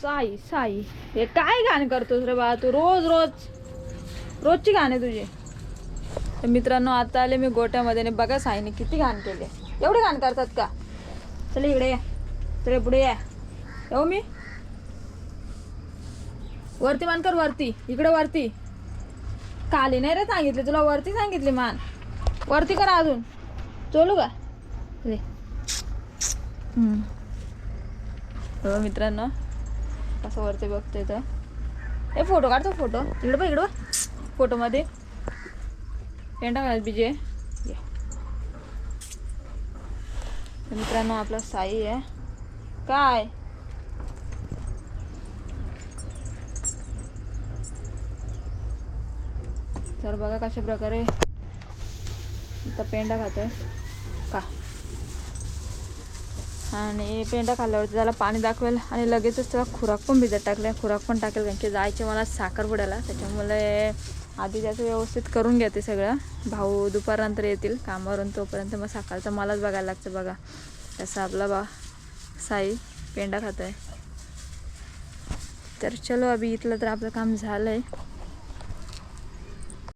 साई साई हे काय गाणे करतोस रे बा तू रोजची गाणे तुझे. तर मित्रांनो आता आले मी गोट्यामध्ये आणि बघा साईने किती घाण केले. एवढे घाण करतात का? चल इकडे या, चल पुढे या. येऊ मी वरती मान कर, वरती इकडे वरती. खाली नाही रे सांगितले तुला, वरती सांगितले. मान वरती करा अजून. चलू का रे? हो मित्रांनो असं वरती बघतोय तर हे फोटो काढतो. फोटो इकडं बघ, इकडं फोटोमध्ये पेंडा घाल बीजे. मित्रांनो आपला साई आहे काय. तर बघा कशा प्रकारे इथं पेंडा खातोय का. आणि पेंडा खाल्ल्यावरती त्याला पाणी दाखवेल आणि लगेचच त्याला खुराक पण भिजत टाकल्या. खुराक पण टाकेल कारण की जायचे मला साखरपुड्याला. त्याच्यामुळे आधी त्याचं व्यवस्थित करून घेते सगळं. भाऊ दुपारनंतर येतील कामावरून, तोपर्यंत मग सकाळचं मलाच बघायला लागतं. बघा तसं आपला साई पेंडा खात आहे. तर चलो अभि इथलं तर आपलं काम झालं आहे.